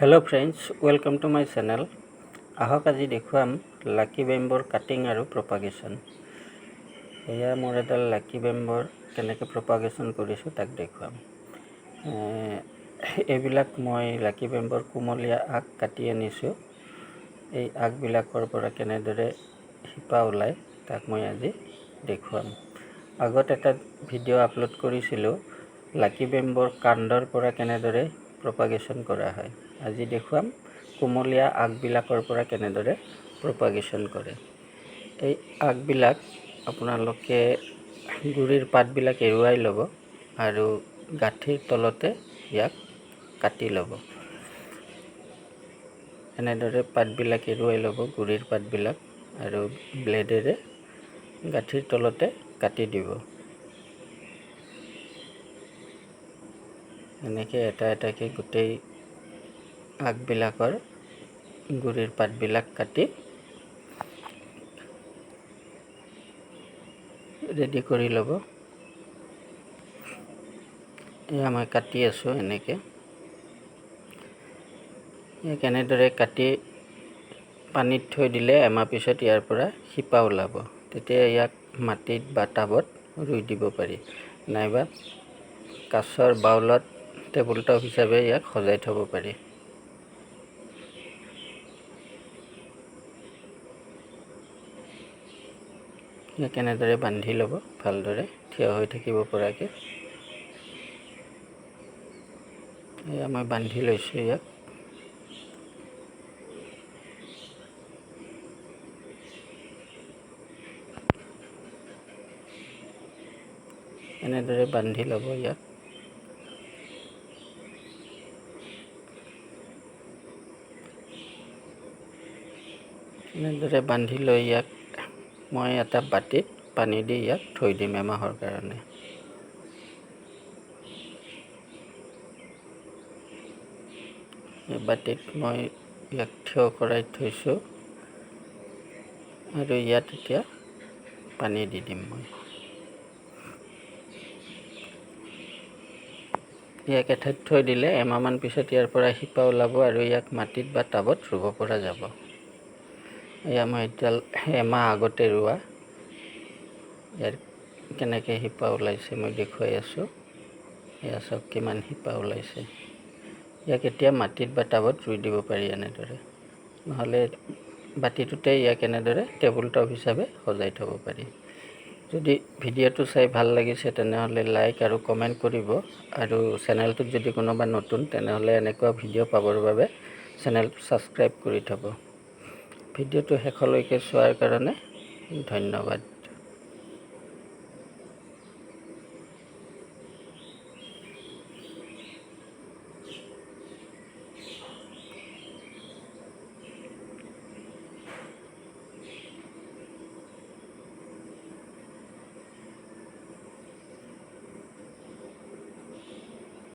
Hello friends, welcome to my channel. আহক আজি দেখুৱাম লাকি বেম্বৰ কাটিং আৰু প্ৰপাগেশ্যন। এয়া মোৰ এডাল লাকি বেম্বৰ কেনেকৈ প্ৰপাগেশ্যন কৰিছোঁ তাক দেখুৱাম। এইবিলাক মই লাকি বেম্বৰ কুমলীয়া আগ কাটি আনিছোঁ। এই আগবিলাকৰ পৰা কেনেদৰে শিপা ওলায় তাক মই আজি দেখুৱাম। আগত এটা ভিডিঅ' আপলোড কৰিছিলোঁ লাকি বেম্বৰ কাণ্ডৰ পৰা কেনেদৰে প্ৰপাগেশ্যন কৰা হয়। আজি দেখুৱাম কুমলীয়া আগবিলাকৰ পৰা কেনেদৰে প্ৰপাগেশ্যন কৰে। এই আগবিলাক আপোনালোকে গুৰিৰ পাতবিলাক এৰুৱাই ল'ব আৰু গাঁঠিৰ তলতে ইয়াক কাটি ল'ব। এনেদৰে পাতবিলাক এৰুৱাই ল'ব, গুৰিৰ পাতবিলাক, আৰু ব্লেডেৰে গাঁঠিৰ তলতে কাটি দিব। এনেকৈ এটা এটাকৈ গোটেই আগবিলাকৰ গুৰিৰ পাতবিলাক কাটি ৰেডি কৰি ল'ব। এয়া মই কাটি আছোঁ এনেকৈ। ইয়াক এনেদৰে কাটি পানীত থৈ দিলে এমাহ পিছত ইয়াৰ পৰা শিপা ওলাব। তেতিয়া ইয়াক মাটিত বা টাবত ৰুই দিব পাৰি, নাইবা কাঁচৰ বাউলত টেবুল টপ হিচাপে ইয়াক সজাই থ'ব পাৰি। ইয়াক এনেদৰে বান্ধি ল'ব, ভালদৰে থিয় হৈ থাকিব পৰাকৈ। এয়া মই বান্ধি লৈছোঁ ইয়াক। এনেদৰে বান্ধি ল'ব ইয়াক। এনেদৰে বান্ধি লৈ ইয়াক মই এটা বাটিত পানী দি ইয়াক থৈ দিম এমাহৰ কাৰণে। এই বাটিত মই ইয়াক থিয় কৰাই থৈছোঁ আৰু ইয়াত এতিয়া পানী দি দিম মই। ইয়াক এঠাইত থৈ দিলে এমাহমান পিছত ইয়াৰ পৰা শিপা ওলাব আৰু ইয়াক মাটিত বা টাবত ৰুব পৰা যাব। এয়া মই এডাল এমাহ আগতে ৰোৱা, ইয়াৰ কেনেকৈ শিপা ওলাইছে মই দেখুৱাই আছোঁ। এয়া চাওক কিমান শিপা ওলাইছে। ইয়াক এতিয়া মাটিত বা টাবত ৰুই দিব পাৰি এনেদৰে, নহ'লে বাতিটোতে ইয়াক এনেদৰে টেবুল টপ হিচাপে সজাই থ'ব পাৰি। যদি ভিডিঅ'টো চাই ভাল লাগিছে তেনেহ'লে লাইক আৰু কমেণ্ট কৰিব, আৰু চেনেলটোত যদি কোনোবা নতুন তেনেহ'লে এনেকুৱা ভিডিঅ' পাবৰ বাবে চেনেলটো ছাবস্ক্ৰাইব কৰি থ'ব। ভিডিঅ'টো শেষলৈকে চোৱাৰ কাৰণে ধন্যবাদ।